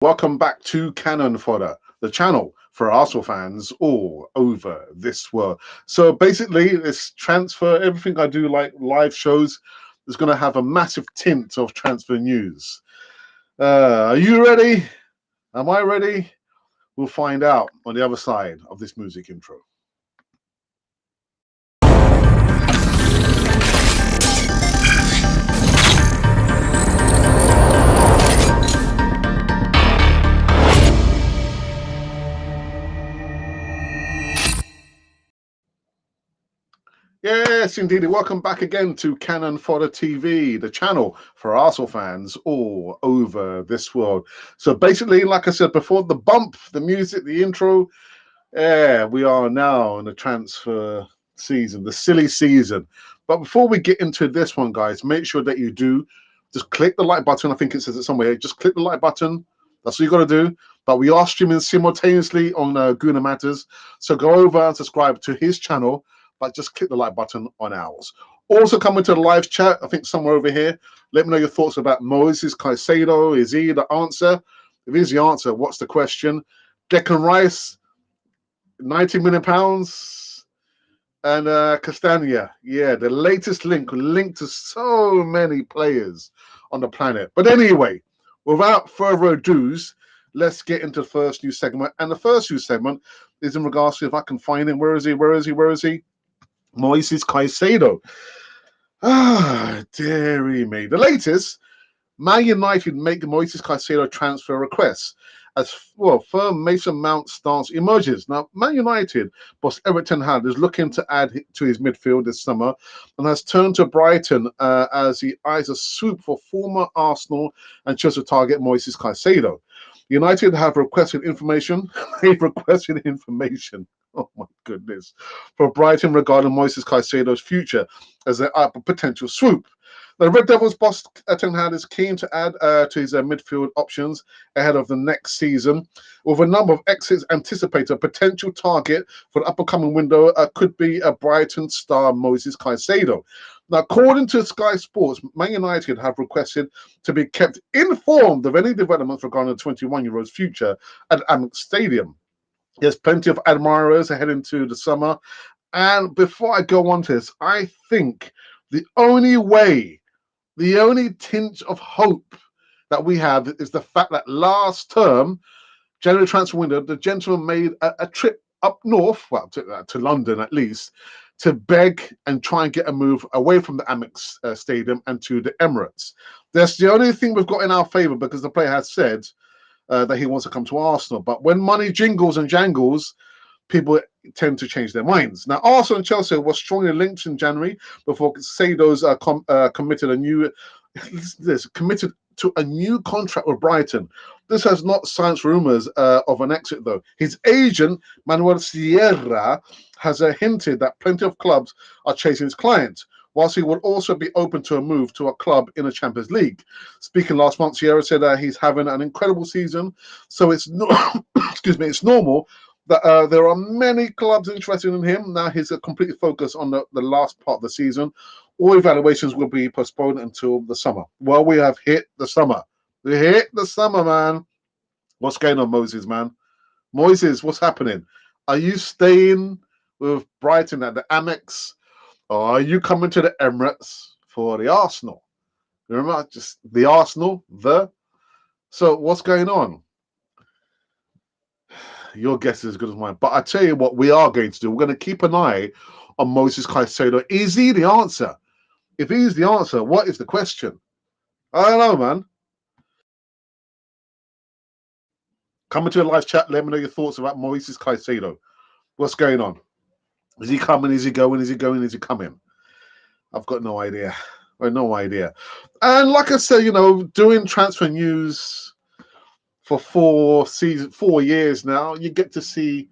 Welcome back to Cannon Fodder, the channel for Arsenal fans all over this world. So basically, this transfer, everything I do, like live shows, is going to have a massive tint of transfer news. Are you ready? Am I ready? We'll find out on the other side of this music intro. Yes, indeed. Welcome back again to Cannon Fodder TV, the channel for Arsenal fans all over this world. So basically, like I said before, the bump, the music, the intro, we are now in the transfer season, the silly season. But before we get into this one, guys, make sure that you do just click the like button. I think it says it somewhere. Just click the like button. That's what you got to do. But we are streaming simultaneously on Guna Matters. So go over and subscribe to his channel, but just click the like button on ours. Also come into the live chat, I think somewhere over here. Let me know your thoughts about Moises Caicedo. Is he the answer? If he's the answer, what's the question? Declan Rice, £90 million. And Castagne, yeah, the latest linked to so many players on the planet. But anyway, without further ado, let's get into the first news segment. And the first news segment is in regards to, if I can find him, where is he? Moises Caicedo. Dearie me. The latest, Man United make Moises Caicedo transfer requests as well. Firm Mason Mount stance emerges. Now, Man United boss Erik ten Hag is looking to add to his midfield this summer and has turned to Brighton as he eyes a swoop for former Arsenal and Chelsea target Moises Caicedo. United have requested information. They've requested information. Oh my goodness. For Brighton regarding Moises Caicedo's future as a potential swoop. The Red Devils boss Ten Hag is keen to add to his midfield options ahead of the next season. With a number of exits anticipated, a potential target for the upcoming window could be a Brighton star Moises Caicedo. Now, according to Sky Sports, Man United have requested to be kept informed of any developments regarding the 21-year-old's future at Amex Stadium. There's plenty of admirers ahead into the summer. And before I go on to this, I think the only tinge of hope that we have is the fact that last term, January transfer window, the gentleman made a trip up north, well, to London at least, to beg and try and get a move away from the Amex Stadium and to the Emirates. That's the only thing we've got in our favour because the player has said that he wants to come to Arsenal. But when money jingles and jangles, people tend to change their minds. Now, Arsenal and Chelsea were strongly linked in January before Caicedo's committed to a new contract with Brighton. This has not silenced rumours of an exit, though. His agent, Manuel Sierra, has hinted that plenty of clubs are chasing his client, whilst he would also be open to a move to a club in the Champions League. Speaking last month, Sierra said that he's having an incredible season, so it's it's normal that there are many clubs interested in him. Now he's completely focused on the last part of the season. All evaluations will be postponed until the summer. Well, we have hit the summer. We hit the summer, man. What's going on, Moses, man? Moises, what's happening? Are you staying with Brighton at the Amex? Or are you coming to the Emirates for the Arsenal? Remember, just the Arsenal, So what's going on? Your guess is as good as mine. But I tell you what we are going to do. We're going to keep an eye on Moises Caicedo. Is he the answer? If he's the answer, what is the question? I don't know, man. Come into the live chat. Let me know your thoughts about Moises Caicedo. What's going on? Is he coming? Is he going? Is he going? Is he coming? I've got no idea. No idea. And like I said, doing transfer news for 4 years now, you get to see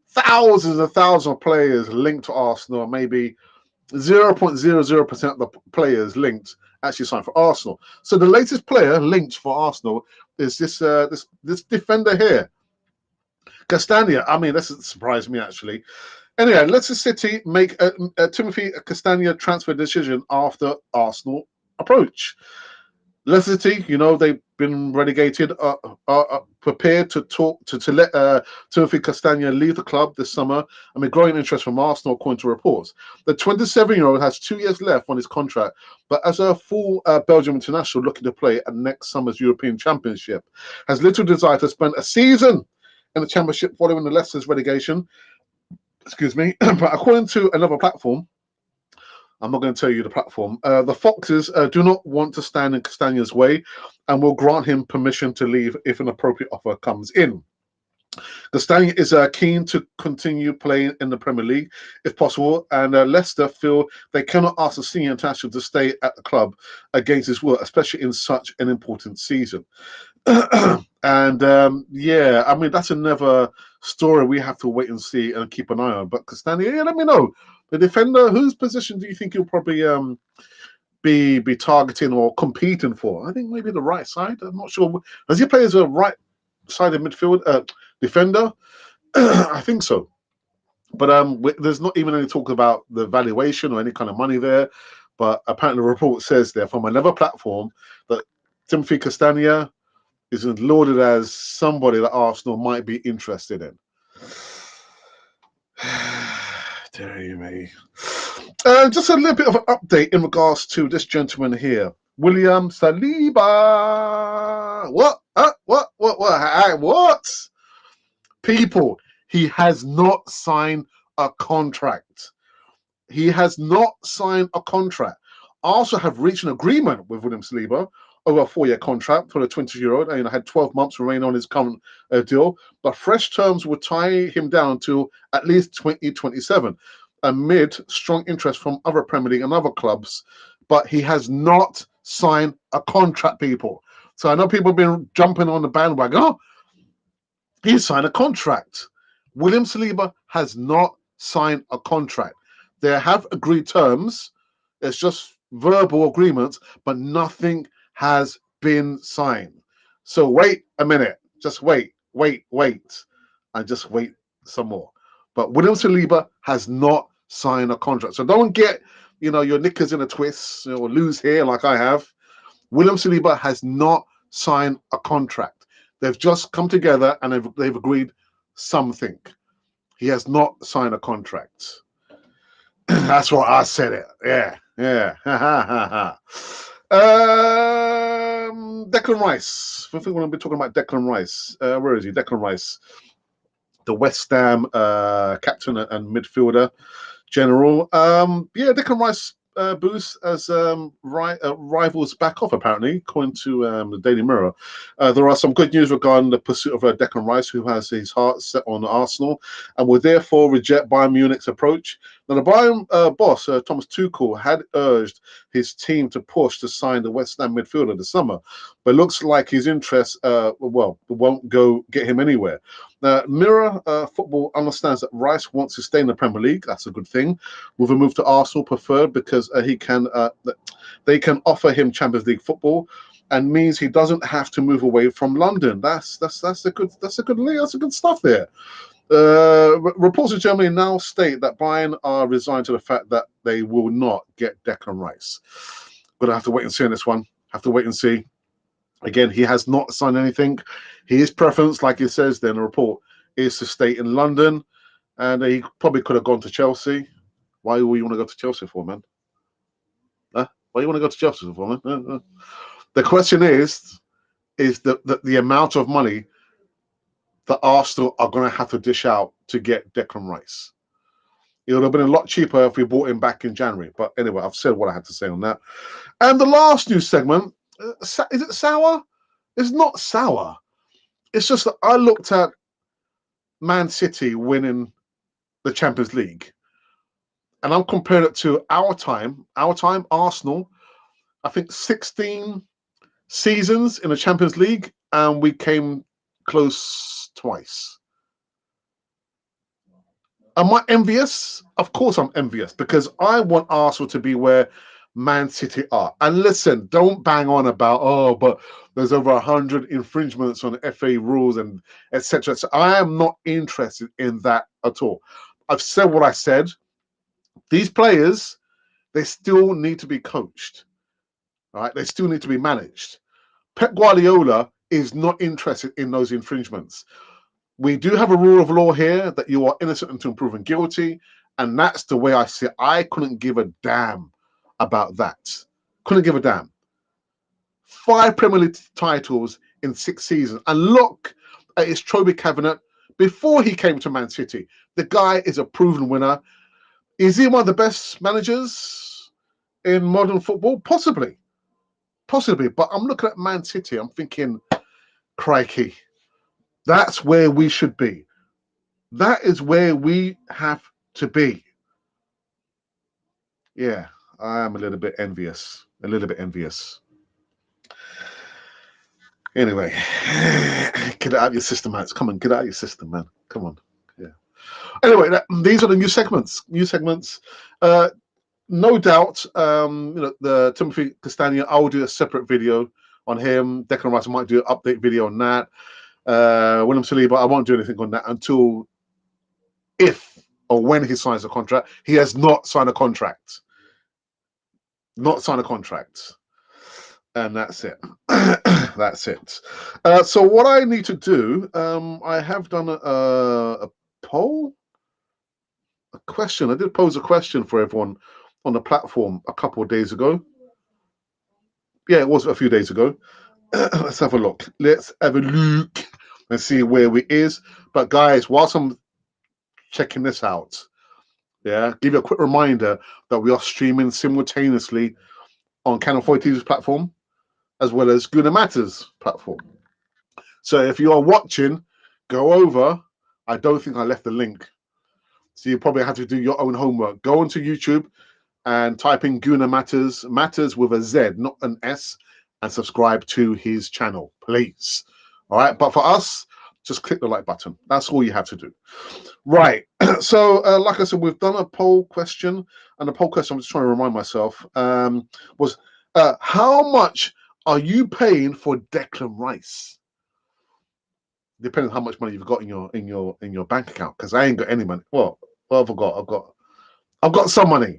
thousands and thousands of players linked to Arsenal. Maybe 0.00% of the players linked actually signed for Arsenal. So the latest player linked for Arsenal is this defender here, Castagne. I mean, that surprised me actually. Anyway, Leicester City make a Timothy Castagne transfer decision after Arsenal approach. Leicester City, they've been relegated, are prepared to talk to let Timothy Castagne leave the club this summer amid growing interest from Arsenal, according to reports. The 27-year-old has 2 years left on his contract, but as a full Belgium international looking to play at next summer's European Championship, has little desire to spend a season in the Championship following the Leicester's relegation. Excuse me, but according to another platform, I'm not going to tell you the platform. The Foxes do not want to stand in Castagne's way and will grant him permission to leave if an appropriate offer comes in. Castagne is keen to continue playing in the Premier League if possible, and Leicester feel they cannot ask the senior international to stay at the club against his will, especially in such an important season. And yeah, I mean, that's another story we have to wait and see and keep an eye on. But Castagne, yeah, let me know. The defender, whose position do you think he'll probably be targeting or competing for? I think maybe the right side. I'm not sure. Does he play as a right sided midfield defender? I think so. But there's not even any talk about the valuation or any kind of money there. But apparently, the report says there from another platform that Timothy Castagne is lauded as somebody that Arsenal might be interested in. Dear me. Just a little bit of an update in regards to this gentleman here, William Saliba. What? What? People, he has not signed a contract. He has not signed a contract. Arsenal have reached an agreement with William Saliba over a 4-year contract for the 20-year-old, and had 12 months remaining on his current deal. But fresh terms would tie him down to at least 2027, amid strong interest from other Premier League and other clubs. But he has not signed a contract, people. So I know people have been jumping on the bandwagon. Oh, he signed a contract. William Saliba has not signed a contract. They have agreed terms. It's just verbal agreements, but nothing has been signed. So wait a minute. Just wait, and just wait some more. But William Saliba has not signed a contract. So don't get, your knickers in a twist or lose hair like I have. William Saliba has not signed a contract. They've just come together and they've agreed something. He has not signed a contract. That's what I said it. Yeah. Declan Rice. I think we're going to be talking about Declan Rice. Where is he? Declan Rice, the West Ham captain and midfielder general. Yeah, Declan Rice boosts as rivals back off, apparently, according to the Daily Mirror. There are some good news regarding the pursuit of Declan Rice, who has his heart set on Arsenal and will therefore reject Bayern Munich's approach. Now, the Bayern boss, Thomas Tuchel, had urged his team to push to sign the West Ham midfielder this summer, but looks like his interest, won't go get him anywhere. Mirror Football understands that Rice wants to stay in the Premier League. That's a good thing. With a move to Arsenal preferred because they can offer him Champions League football, and means he doesn't have to move away from London. That's a good stuff there. Reports in Germany now state that Bayern are resigned to the fact that they will not get Declan Rice. Gonna have to wait and see on this one. Have to wait and see. Again, he has not signed anything. His preference, like he says there in the report, is to stay in London, and he probably could have gone to Chelsea. Why do you want to go to Chelsea for, man? Huh? Why do you want to go to Chelsea for, man? The question is the amount of money that Arsenal are going to have to dish out to get Declan Rice. It would have been a lot cheaper if we bought him back in January. But anyway, I've said what I had to say on that. And the last news segment, is it sour? It's not sour. It's just that I looked at Man City winning the Champions League, and I'm comparing it to our time, Arsenal. I think 16 seasons in the Champions League, and we came close twice. Am I envious? Of course I'm envious, because I want Arsenal to be where Man City are. And listen, don't bang on about, but there's over 100 infringements on FA rules and etc. So I am not interested in that at all. I've said what I said. These players, they still need to be coached. All right, they still need to be managed. Pep Guardiola is not interested in those infringements. We do have a rule of law here that you are innocent until proven guilty, and that's the way I see it. I couldn't give a damn about that. Couldn't give a damn. 5 Premier League titles in 6 seasons, and look at his trophy cabinet before he came to Man City. The guy is a proven winner. Is he one of the best managers in modern football? Possibly. Possibly. But I'm looking at Man City. I'm thinking, crikey, that's where we should be. That is where we have to be. Yeah, I am a little bit envious. A little bit envious. Anyway, get it out of your system, man. Come on, get it out of your system, man. Come on. Yeah. Anyway, these are the new segments. New segments. No doubt, the Timothy Castagne, I'll do a separate video on him. Declan Rice, I might do an update video on that. William Saliba, I won't do anything on that until if or when he signs a contract. He has not signed a contract. Not signed a contract. And that's it. That's it. So what I need to do, I have done a poll, a question. I did pose a question for everyone on the platform a couple of days ago. Yeah, it was a few days ago. Let's have a look. Let's have a look and see where we is. But guys, whilst I'm checking this out, yeah, give you a quick reminder that we are streaming simultaneously on Canal 40 TV's platform, as well as Guna Matters platform. So if you are watching, go over. I don't think I left the link. So you probably have to do your own homework. Go onto YouTube and type in Guna Matters, Matters with a Z, not an S, and subscribe to his channel, please. All right. But for us, just click the like button. That's all you have to do. Right. So, like I said, we've done a poll question, and the poll question, I'm just trying to remind myself, was how much are you paying for Declan Rice? Depending on how much money you've got in your bank account, because I ain't got any money. Well, what have I got? I've got some money.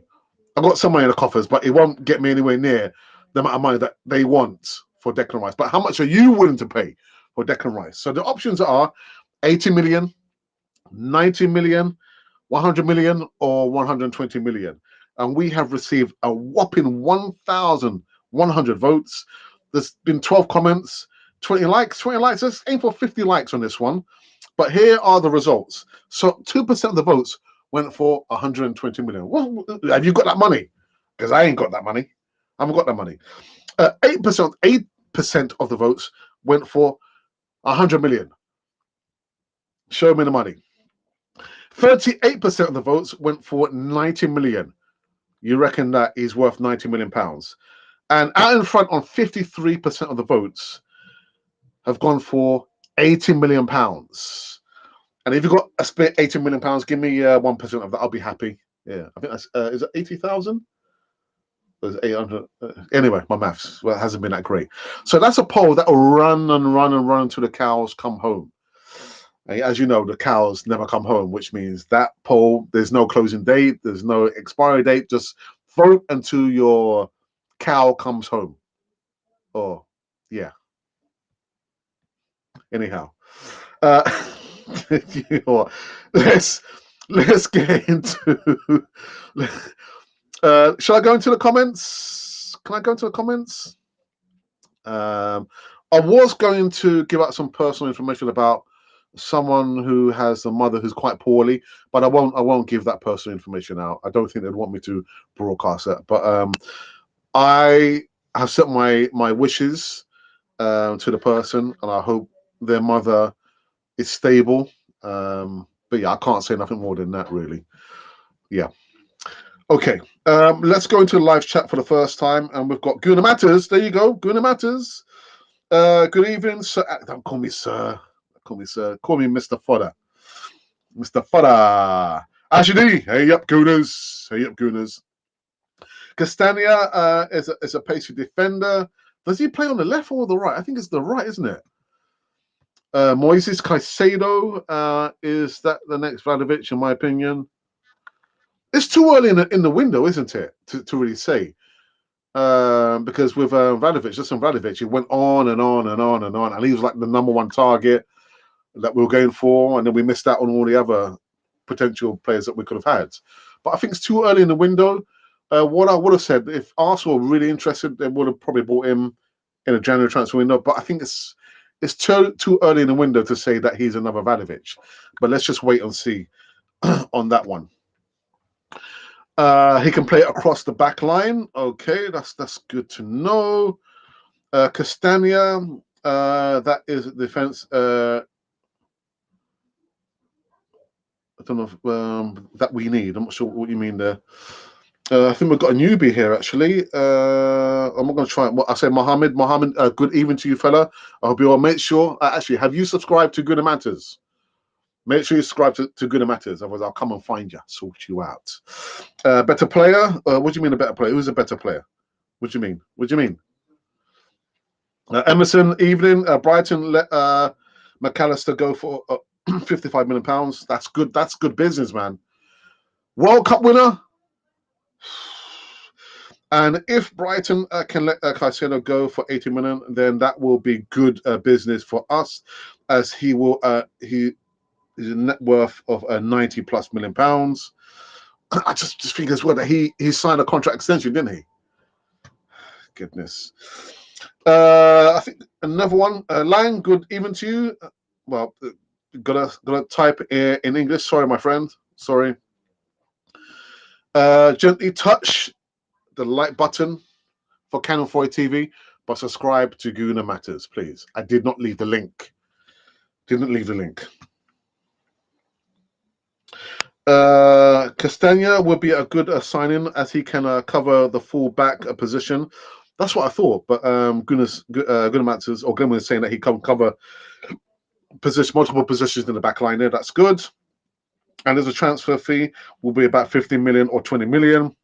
I've got some money in the coffers, but it won't get me anywhere near the amount of money that they want for Declan Rice. But how much are you willing to pay for Declan Rice? So the options are 80 million, 90 million, 100 million, or 120 million. And we have received a whopping 1,100 votes. There's been 12 comments, 20 likes. 20 likes. Let's aim for 50 likes on this one. But here are the results. So 2% of the votes went for 120 million. Well, have you got that money? Because I ain't got that money. I haven't got that money. 8% of the votes went for 100 million. Show me the money. 38% of the votes went for 90 million. You reckon that is worth 90 million pounds? And out in front on 53% of the votes have gone for 80 million pounds. And if you've got a spare 80 million pounds, give me 1% of that. I'll be happy. Yeah, I think that's is it 80,000? Or is it 800? Anyway, my maths it hasn't been that great. So that's a poll that will run and run and run until the cows come home. And as you know, the cows never come home, which means that poll, there's no closing date, there's no expiry date. Just vote until your cow comes home. Oh, yeah. Anyhow, you know what? Let's get into. Shall I go into the comments? Can I go into the comments? I was going to give out some personal information about someone who has a mother who's quite poorly, but I won't give that personal information out. I don't think they'd want me to broadcast that. But I have sent my wishes to the person, and I hope their mother is stable. But yeah, I can't say nothing more than that, really. Yeah. Okay. Let's go into the live chat for the first time, and we've got Guna Matters. There you go, Guna Matters. Good evening, sir. Don't call me sir. Call me sir. Call me Mr. Fodder. Mr. Fodder. Ashley, hey up, Gooners. Hey up, Gooners. Castagna is a pacey defender. Does he play on the left or the right? I think it's the right, isn't it? Moises Caicedo, is that the next Vlahovic, in my opinion? It's too early in the window, isn't it, to really say? Because with Radovic, he went on and on and on and on, and he was like the number one target that we were going for, and then we missed out on all the other potential players that we could have had. But I think it's too early in the window. What I would have said, if Arsenal were really interested, they would have probably bought him in a January transfer window. But I think it's too early in the window to say that he's another Radovic. But let's just wait and see on that one. He can play across the back line. Okay, that's good to know. Castagne, that is defense. I don't know if, that we need. I'm not sure what you mean there. I think we've got a newbie here, actually. I'm not going to try it. I say Mohammed. Mohammed, good evening to you, fella. I hope you all make sure. Actually, have you subscribed to Good Matters? Make sure you subscribe to Good Matters. Otherwise, I'll come and find you, sort you out. Better player? What do you mean a better player? Who's a better player? What do you mean? What do you mean? Emerson, evening. Brighton let McAllister go for £55 million. That's good. That's good business, man. World Cup winner. And if Brighton can let Caicedo go for 80 million, then that will be good business for us, as he will he is a net worth of 90 plus million pounds. I just think as well that he signed a contract extension, didn't he? Goodness. I think another one. Lang, good evening to you. Well, gotta type in English. Sorry, my friend. Sorry. Gently touch the like button for Canon 4 TV, but subscribe to Guna Matters, please. I did not leave the link. Didn't leave the link. Castagne would be a good signing, as he can cover the full back position. That's what I thought, but Guna Matters, or Guna is saying that he can cover multiple positions in the back line there. That's good. And as a transfer fee will be about 15 million or 20 million.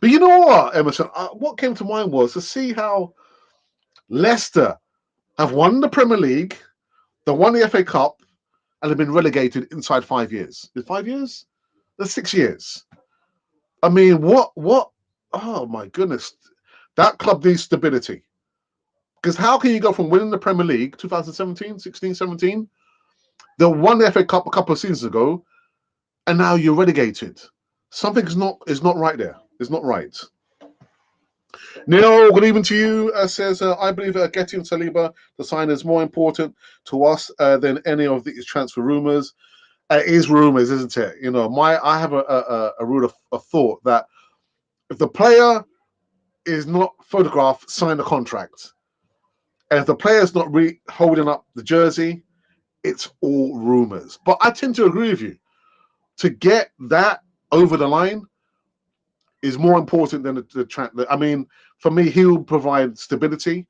But you know what, Emerson? What came to mind was to see how Leicester have won the Premier League, they won the FA Cup, and have been relegated inside 5 years. Is 5 years? That's 6 years. I mean, what? Oh, my goodness. That club needs stability. Because how can you go from winning the Premier League 2017, 16, 17, they won the FA Cup a couple of seasons ago, and now you're relegated? Something is not right there. It's not right. Neil, good evening to you. Says, I believe getting Saliba to sign is more important to us than any of these transfer rumors. It is rumors, isn't it? You know, I have a rule of thought that if the player is not photographed, sign the contract. And if the player is not holding up the jersey, it's all rumors. But I tend to agree with you. To get that over the line is more important than the track. I mean, for me, he'll provide stability.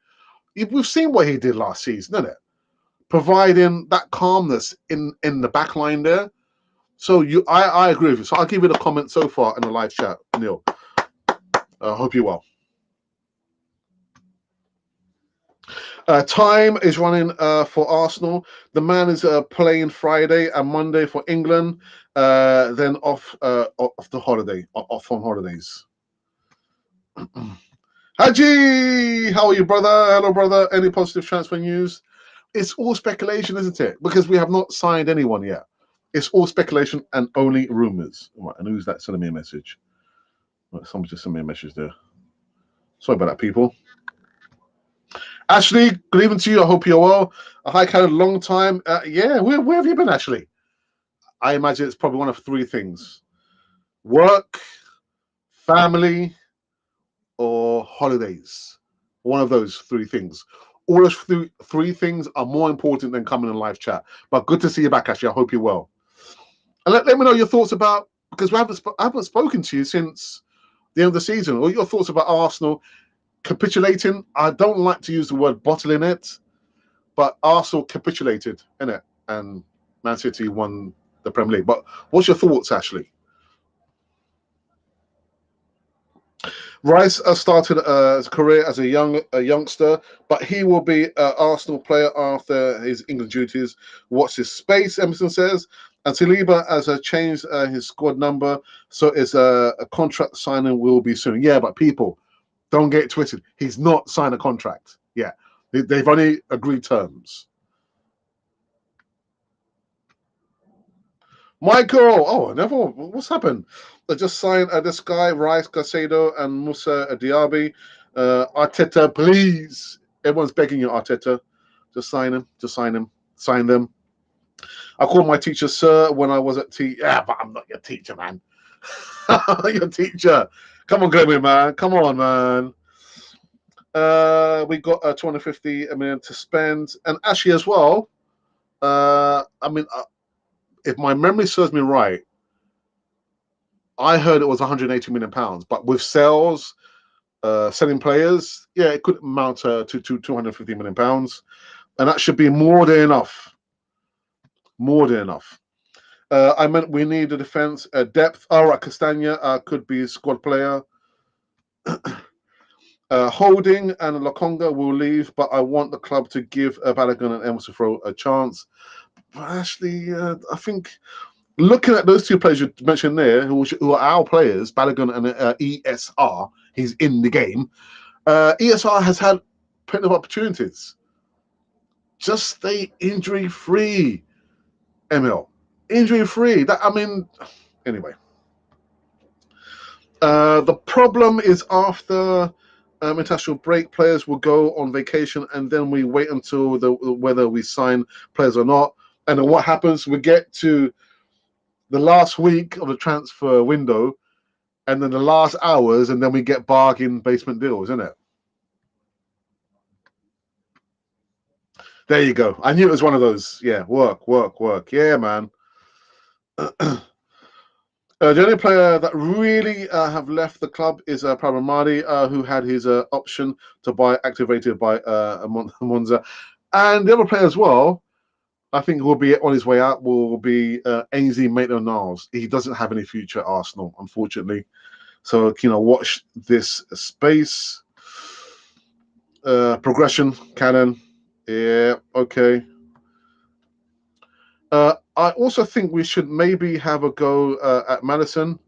We've seen what he did last season, isn't it? Providing that calmness in the back line there. So I agree with you. So I'll give you the comment so far in the live chat, Neil. I hope you're well. Time is running for Arsenal. The man is playing Friday and Monday for England, then off the holiday, off on holidays. Haji, how are you, brother? Hello, brother. Any positive transfer news? It's all speculation, isn't it? Because we have not signed anyone yet. It's all speculation and only rumors. Right, and who's that sending me a message? Right, somebody just sent me a message there. Sorry about that, people. Ashley, good evening to you. I hope you're well. Hi, Karen, long time. Yeah, where have you been, Ashley? I imagine it's probably one of three things: work, family, or holidays. One of those three things. All those three things are more important than coming in live chat. But good to see you back, Ashley. I hope you're well. And let me know your thoughts about, because I haven't spoken to you since the end of the season. Or your thoughts about Arsenal capitulating. I don't like to use the word bottling it, but Arsenal capitulated, innit? And Man City won the Premier League. But what's your thoughts, Ashley? Rice started his career as a youngster, but he will be an Arsenal player after his England duties. Watch his space, Emerson says. And Saliba has changed his squad number, so it's a contract signing will be soon. Yeah, but people, don't get it twisted. He's not signed a contract. Yeah, they've only agreed terms. Michael, oh, never. What's happened? They just signed this guy, Rice, Caicedo, and Musa Diaby. Arteta, please. Everyone's begging you, Arteta. Just sign him. Just sign him. Sign them. I called my teacher sir when I was at Yeah, but I'm not your teacher, man. Your teacher. Come on, Glenn, man. Come on, man. We got 250 million to spend, and actually as well. I mean, if my memory serves me right, I heard it was 180 million pounds, but with sales, selling players, yeah, it could amount to 250 million pounds, and that should be more than enough. More than enough. I meant we need a defense depth. All right, Castagne could be a squad player. Holding and Lokonga will leave, but I want the club to give Balogun and Emerson Throw a chance. But actually, I think looking at those two players you mentioned there, who are our players, Balogun and ESR, he's in the game. ESR has had plenty of opportunities. Just stay injury free, ML. Injury free. That I mean, anyway. The problem is after international break, players will go on vacation, and then we wait until whether we sign players or not. And then what happens? We get to the last week of the transfer window, and then the last hours, and then we get bargain basement deals, isn't it? There you go. I knew it was one of those. Yeah, work, work, work. Yeah, man. The only player that really have left the club is Pramamadi, who had his option to buy activated by Monza. And the other player as well, I think will be on his way out, will be Ainsley Maitland-Niles. He doesn't have any future at Arsenal, unfortunately. So, watch this space. Progression, Cannon. Yeah, okay. I also think we should maybe have a go at Madison.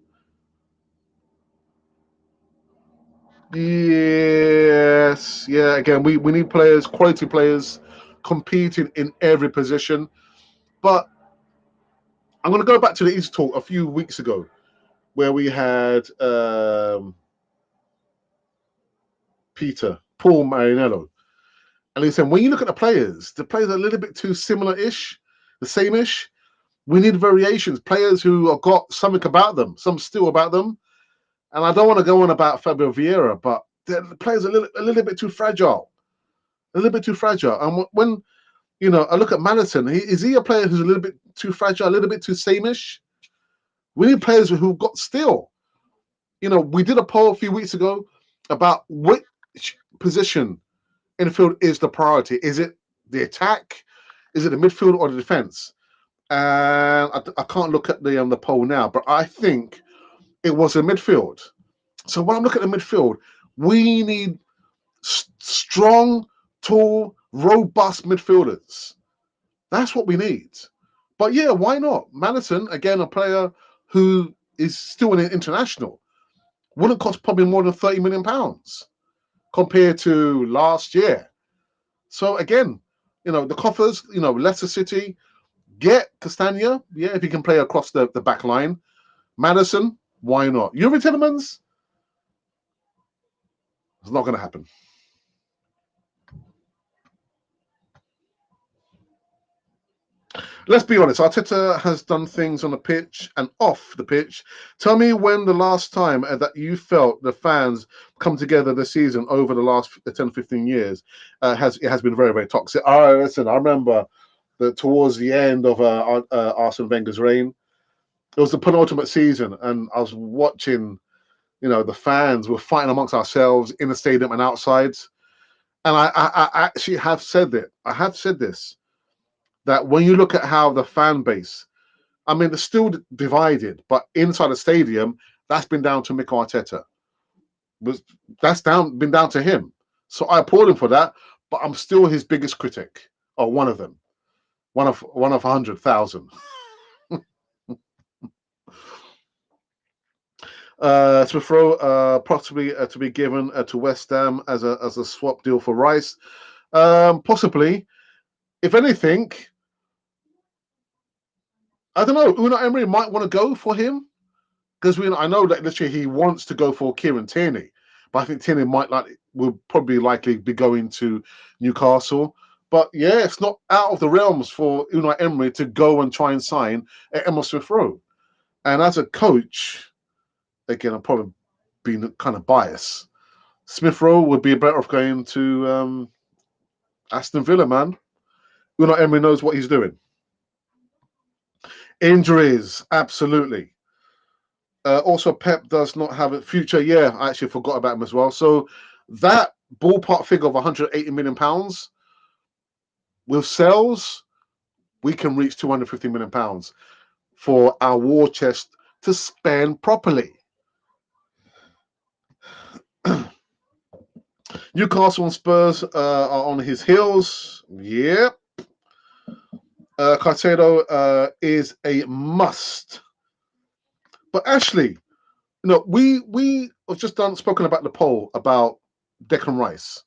Yes, yeah. Again, we need players, quality players, competing in every position. But I'm going to go back to the East talk a few weeks ago, where we had Paul Marinello, and he said, when you look at the players are a little bit too similar-ish, the same-ish. We need variations, players who have got something about them, some still about them. And I don't want to go on about Fabio Vieira, but the players are a little bit too fragile. A little bit too fragile. And when, I look at Madison, is he a player who's a little bit too fragile, a little bit too same-ish? We need players who've got still. We did a poll a few weeks ago about which position in the field is the priority. Is it the attack? Is it the midfield or the defense? And I can't look at the poll now, but I think it was the midfield. So when I'm looking at the midfield, we need strong, tall, robust midfielders. That's what we need. But yeah, why not? Madison, again, a player who is still an international, wouldn't cost probably more than £30 million compared to last year. So again, the coffers, Leicester City, get Castagne, yeah, if he can play across the back line. Madison, why not? Yuri Tillemans, it's not going to happen. Let's be honest, Arteta has done things on the pitch and off the pitch. Tell me when the last time that you felt the fans come together this season over the last 10, 15 years has been very, very toxic. Listen, I remember towards the end of Arsene Wenger's reign, it was the penultimate season, and I was watching, the fans were fighting amongst ourselves in the stadium and outside. And I actually have said it. I have said this, that when you look at how the fan base, I mean, they're still divided, but inside the stadium, that's been down to Mikel Arteta. That's been down to him. So I applaud him for that, but I'm still his biggest critic, or one of them, one of 100,000. Smith Rowe possibly to be given to West Ham as a swap deal for Rice. Possibly. If anything, I don't know. Unai Emery might want to go for him because I know that literally he wants to go for Kieran Tierney, but I think Tierney will probably likely be going to Newcastle. But yeah, it's not out of the realms for Unai Emery to go and try and sign Emil Smith Rowe. And as a coach, again, I'm probably being kind of biased. Smith Rowe would be better off going to Aston Villa, man. Unai Emery knows what he's doing. Injuries, absolutely. Also, Pep does not have a future. Yeah, I actually forgot about him as well. So that ballpark figure of £180 million with sales, we can reach £250 million for our war chest to spend properly. Newcastle and Spurs are on his heels. Yep. Caicedo is a must. But actually, we have just spoken about the poll about Declan Rice.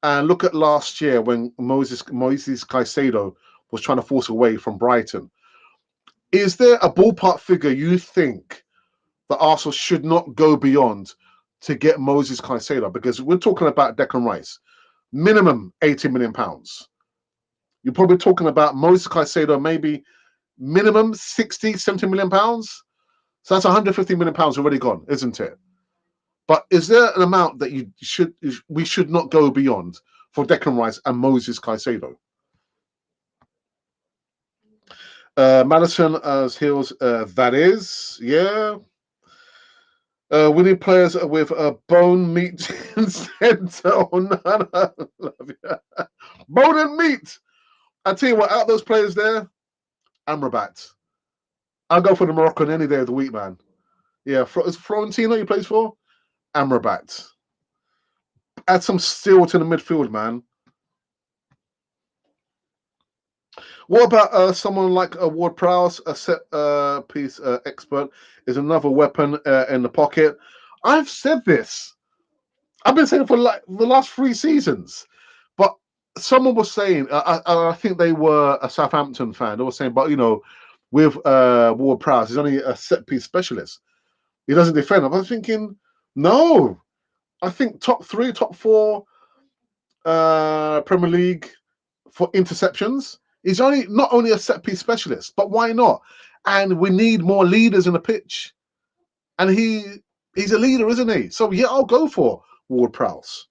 And look at last year when Moises Caicedo was trying to force away from Brighton. Is there a ballpark figure you think that Arsenal should not go beyond to get Moises Caicedo? Because we're talking about Declan Rice. Minimum £80 million. You're probably talking about Moises Caicedo, maybe minimum 60, £70 million. So that's £150 million already gone, isn't it? But is there an amount that we should not go beyond for Declan Rice and Moises Caicedo? Madison as heels, that is, yeah. We need players with bone, meat, and centre. Oh, no, love you. Bone and meat. I tell you what, out of those players there, Amrabat. I'll go for the Moroccan any day of the week, man. Yeah, is Florentino he plays for? Amrabat. Add some steel to the midfield, man. What about someone like Ward Prowse, a set piece expert, is another weapon in the pocket? I've said this. I've been saying it for like the last 3 seasons. But someone was saying, I think they were a Southampton fan. They were saying, but with Ward Prowse, he's only a set piece specialist. He doesn't defend. I was thinking, no. I think top 3, top 4 Premier League for interceptions. He's not only a set piece specialist, but why not? And we need more leaders in the pitch. And he's a leader, isn't he? So yeah, I'll go for Ward Prowse.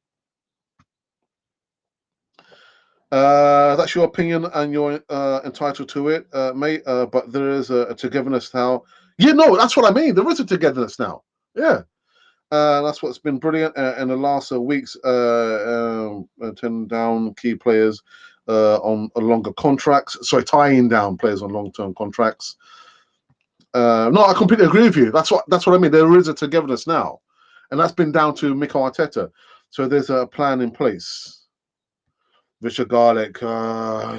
That's your opinion, and you're entitled to it, mate. But there is a togetherness now. Yeah, no, that's what I mean. There is a togetherness now. Yeah. That's what's been brilliant in the last weeks. Turning down key players on longer contracts. Sorry, tying down players on long-term contracts. No, I completely agree with you. That's what I mean. There is a togetherness now, and that's been down to Mikel Arteta. So there's a plan in place. Richard Garlick,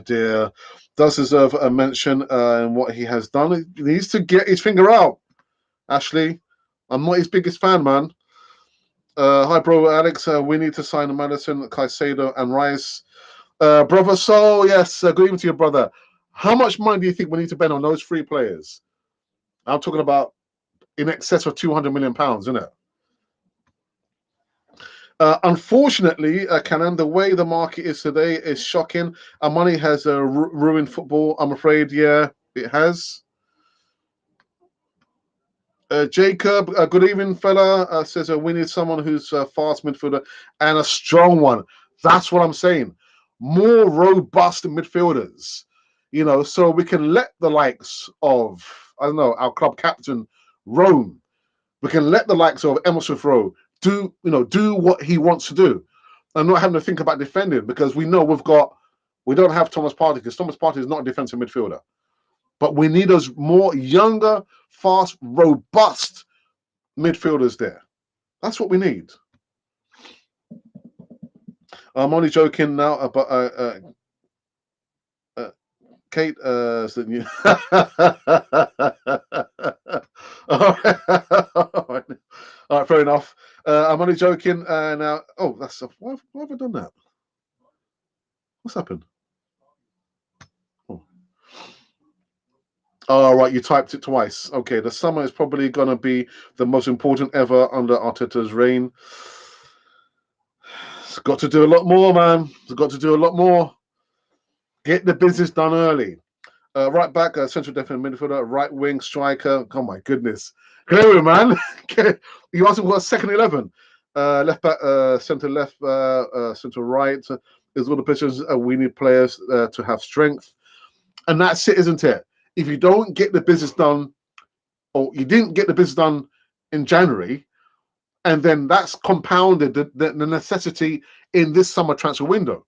dear, does deserve a mention in what he has done. He needs to get his finger out. Ashley, I'm not his biggest fan, man. Hi, bro, Alex. We need to sign Madison, Caicedo, and Rice. Brother Soul, yes, good evening to your brother. How much money do you think we need to spend on those 3 players? I'm talking about in excess of £200 million, isn't it? Unfortunately, Canan, the way the market is today is shocking. Our money has ruined football, I'm afraid. Yeah, it has. Jacob, good evening, fella. Says we need someone who's a fast midfielder and a strong one. That's what I'm saying. More robust midfielders, so we can let the likes of, I don't know, our club captain roam. We can let the likes of Emil Smith Rowe do what he wants to do, and not having to think about defending, because we know we don't have Thomas Partey, because Thomas Partey is not a defensive midfielder. But we need those more younger, fast, robust midfielders there. That's what we need. I'm only joking now about Kate. All right. All right, fair enough. I'm only joking. Now, oh, that's why have I done that? What's happened? Oh. All right, you typed it twice. Okay, the summer is probably going to be the most important ever under Arteta's reign. It's got to do a lot more, man. It's got to do a lot more. Get the business done early. Right back, central defensive midfielder, right wing striker. Oh my goodness, go man! You asked him for a second 11. Left back, centre left, centre right. There's all the positions we need players to have strength, and that's it, isn't it? If you don't get the business done, or you didn't get the business done in January, and then that's compounded the necessity in this summer transfer window.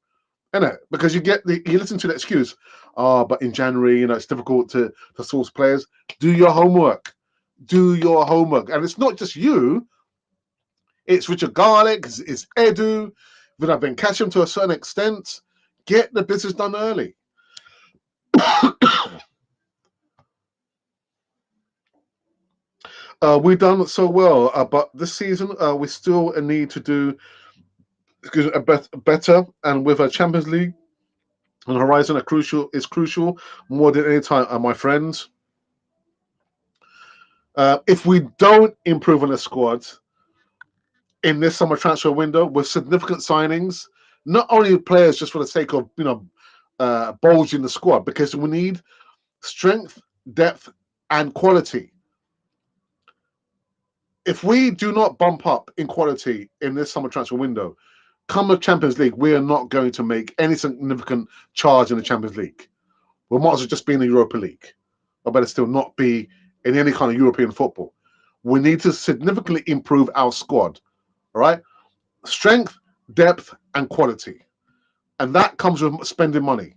Isn't it? Because you listen to the excuse, but in January, it's difficult to source players. Do your homework. Do your homework. And it's not just you, it's Richard Garlick, it's Edu, that have been catching to a certain extent. Get the business done early. We've done so well, but this season we still need to do better. And with a Champions League on the horizon, is crucial more than any time, my friends. If we don't improve on the squad in this summer transfer window with significant signings, not only players just for the sake of bulging the squad, because we need strength, depth, and quality. If we do not bump up in quality in this summer transfer window, come the Champions League, we are not going to make any significant charge in the Champions League. We might as well just be in the Europa League. Or better still, not be in any kind of European football. We need to significantly improve our squad. All right? Strength, depth, and quality. And that comes with spending money.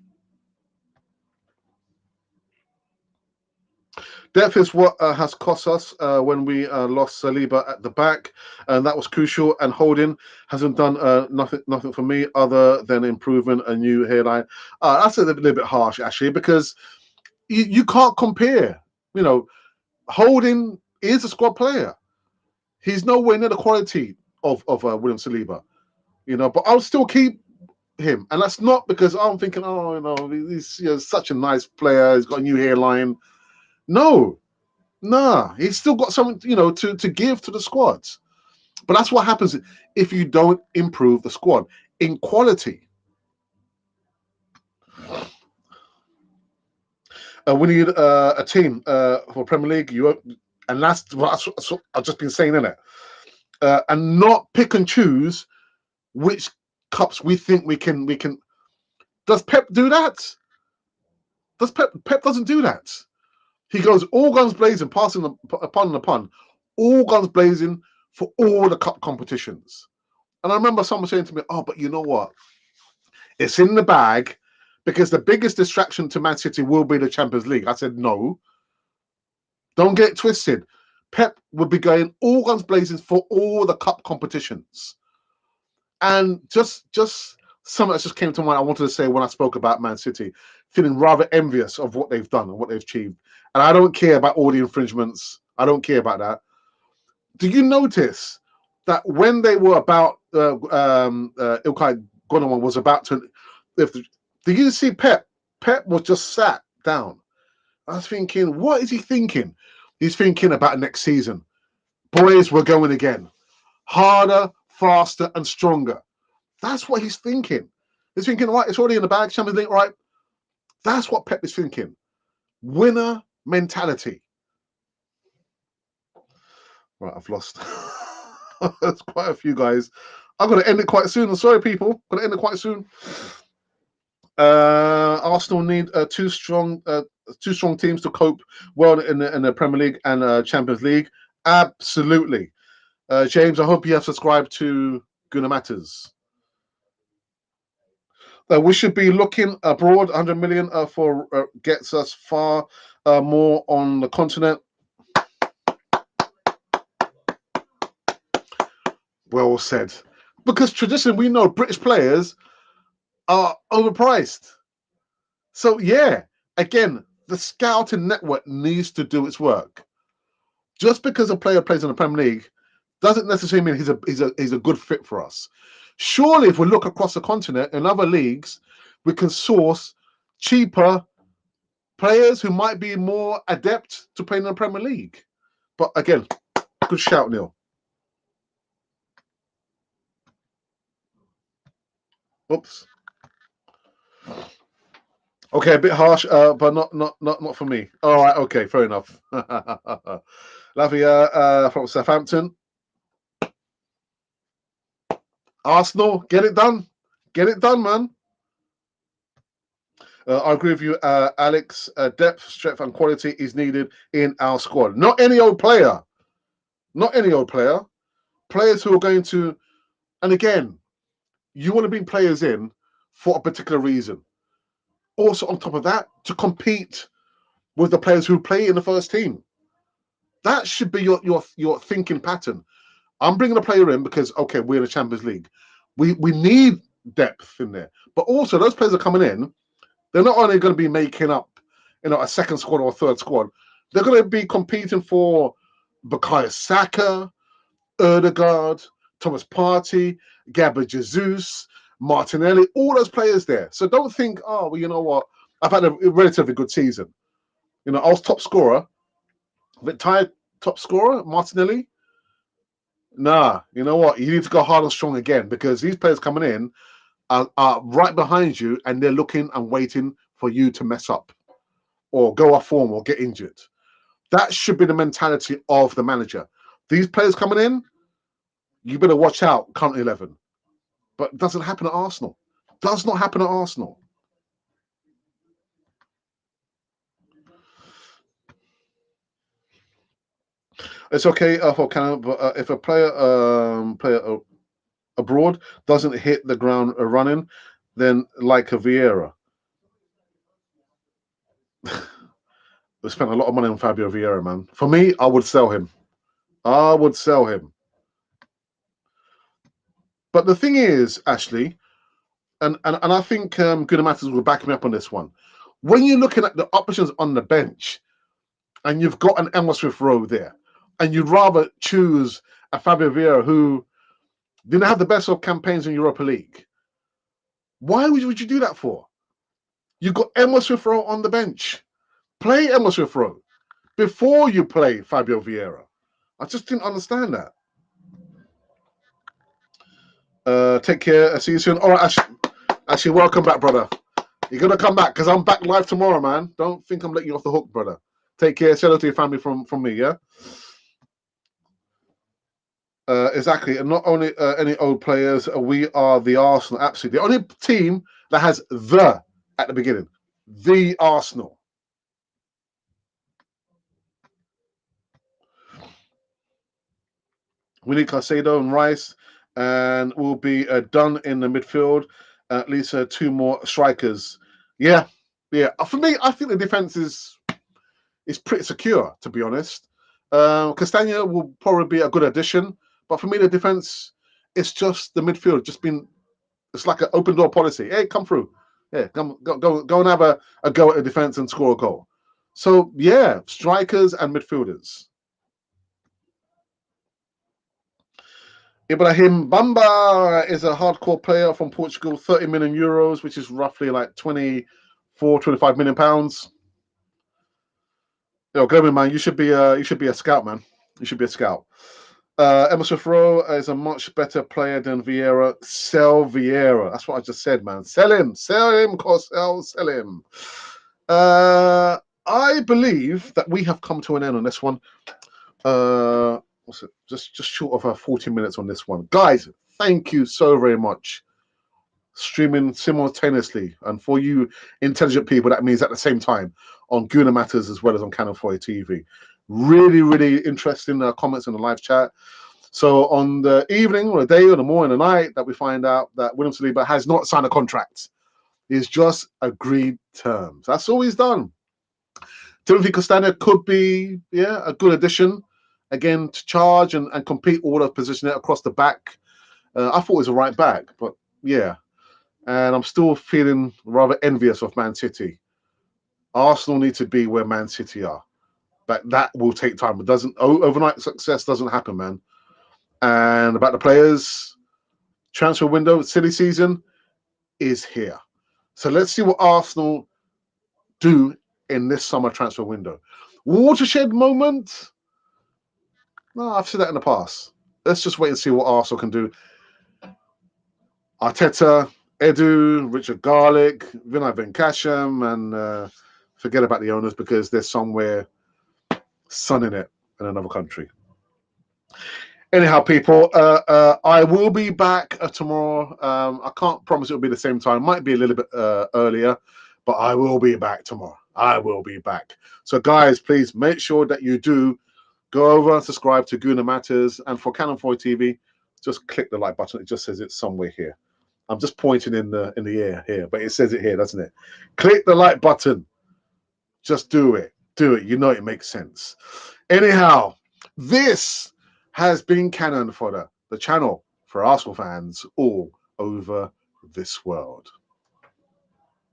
Depth is what has cost us when we lost Saliba at the back, and that was crucial. And Holding hasn't done nothing for me other than improving a new hairline. That's a little bit harsh, actually, because you can't compare. Holding is a squad player. He's nowhere near the quality of William Saliba. But I'll still keep him, and that's not because I'm thinking, he's such a nice player. He's got a new hairline. No, nah, he's still got something, to give to the squads. But that's what happens if you don't improve the squad in quality. We need a team for Premier League. And that's what I've just been saying, innit? And not pick and choose which cups we think we can. Does Pep do that? Pep doesn't do that. He goes all guns blazing, passing upon, all guns blazing for all the cup competitions. And I remember someone saying to me, but you know what? It's in the bag because the biggest distraction to Man City will be the Champions League. I said, no. Don't get it twisted. Pep would be going all guns blazing for all the cup competitions. And just something that just came to mind I wanted to say when I spoke about Man City, feeling rather envious of what they've done and what they've achieved. And I don't care about all the infringements. I don't care about that. Do you notice that when they were about Ilkay Gundogan was about to, do you see Pep? Pep was just sat down. I was thinking, what is he thinking? He's thinking about next season. Boys, we're going again. Harder, faster, and stronger. That's what he's thinking. He's thinking, right, it's already in the bag, Champions League, right? That's what Pep is thinking. Winner mentality. Right, I've lost. There's quite a few guys. I'm going to end it quite soon. I'm sorry, people. I'm going to end it quite soon. Arsenal need two strong teams to cope well in the Premier League and Champions League. Absolutely. James, I hope you have subscribed to Guna Matters. We should be looking abroad. 100 million for gets us far more on the continent. Well said. Because traditionally we know British players are overpriced. So yeah, again, the scouting network needs to do its work. Just because a player plays in the Premier League doesn't necessarily mean he's a good fit for us. Surely, if we look across the continent in other leagues, we can source cheaper players who might be more adept to playing in the Premier League. But again, good shout, Neil. Oops. Okay, a bit harsh, but not for me. All right, okay, fair enough. Lavia from Southampton. Arsenal, get it done. Get it done, man. I agree with you, Alex. Depth, strength, and quality is needed in our squad. Not any old player. Not any old player. Players who are going to, and again, you want to bring players in for a particular reason. Also, on top of that, to compete with the players who play in the first team. That should be your thinking pattern. I'm bringing a player in because, okay, we're in the Champions League. We need depth in there. But also, those players are coming in, they're not only going to be making up, a second squad or a third squad. They're going to be competing for Bukayo Saka, Erdegaard, Thomas Partey, Gabriel Jesus, Martinelli, all those players there. So don't think, oh, well, you know what? I've had a relatively good season. I was top scorer. Retired top scorer, Martinelli. Nah, you know what? You need to go hard and strong again because these players coming in are right behind you and they're looking and waiting for you to mess up or go off form or get injured. That should be the mentality of the manager. These players coming in, you better watch out, current 11. But it doesn't happen at Arsenal. Does not happen at Arsenal. It's okay for Canada, but if a player abroad doesn't hit the ground running, then like a Vieira. We spent a lot of money on Fabio Vieira, man. For me, I would sell him. I would sell him. But the thing is, Ashley, and I think Good Matters will back me up on this one. When you're looking at the options on the bench, and you've got an Emma Smith Rowe there, and you'd rather choose a Fabio Vieira who didn't have the best of campaigns in Europa League, why would you do that for? You've got Emma Smith Rowe on the bench. Play Emma Smith Rowe before you play Fabio Vieira. I just didn't understand that. Take care. See you soon. All right, Ashley, welcome back, brother. You're going to come back because I'm back live tomorrow, man. Don't think I'm letting you off the hook, brother. Take care. Shout out to your family from me, yeah? Exactly. And not only any old players, we are the Arsenal. Absolutely. The only team that has the at the beginning. The Arsenal. We need Caicedo and Rice, and we'll be done in the midfield. At least two more strikers. Yeah. For me, I think the defense is pretty secure, to be honest. Castagne will probably be a good addition, but for me, the defense, it's just the midfield. It's like an open door policy. Hey, come through. Yeah, go and have a go at the defense and score a goal. So yeah, strikers and midfielders. Ibrahim Bamba is a hardcore player from Portugal, 30 million euros, which is roughly like 25 million pounds. Yo, Glenn, man, you should be a scout, man. You should be a scout. Emma Smith Rowe is a much better player than Vieira. Sell Vieira. That's what I just said, man. Sell him, Corsell, sell him. I believe that we have come to an end on this one. What's it? Just short of 40 minutes on this one. Guys, thank you so very much. Streaming simultaneously. And for you intelligent people, that means at the same time on Guna Matters as well as on Canal 4 TV. Really, really interesting comments in the live chat. So on the evening or the day or the morning or the night that we find out that William Saliba has not signed a contract. He's just agreed terms. That's all he's done. Timothy Castagne could be, a good addition. Again, to charge and compete all the positions across the back. I thought he was a right back, but yeah. And I'm still feeling rather envious of Man City. Arsenal need to be where Man City are. But that will take time. It doesn't overnight success doesn't happen, man. and about the players. Transfer window, silly season is here. So let's see what Arsenal do in this summer transfer window. Watershed moment? No, I've said that in the past. Let's just wait and see what Arsenal can do. Arteta, Edu, Richard Garlick, Vinay Venkasham, and forget about the owners because they're somewhere sunning it in another country. Anyhow, people, I will be back tomorrow. I can't promise it'll be the same time. Might be a little bit earlier, but I will be back tomorrow. I will be back. So, guys, please make sure that you do go over and subscribe to Guna Matters. And for Canon 4 TV, just click the like button. It just says it's somewhere here. I'm just pointing in the air here, but it says it here, doesn't it? Click the like button. Just do it. Do it. You know it makes sense. Anyhow, this has been Canon Fodder, the channel for Arsenal fans all over this world.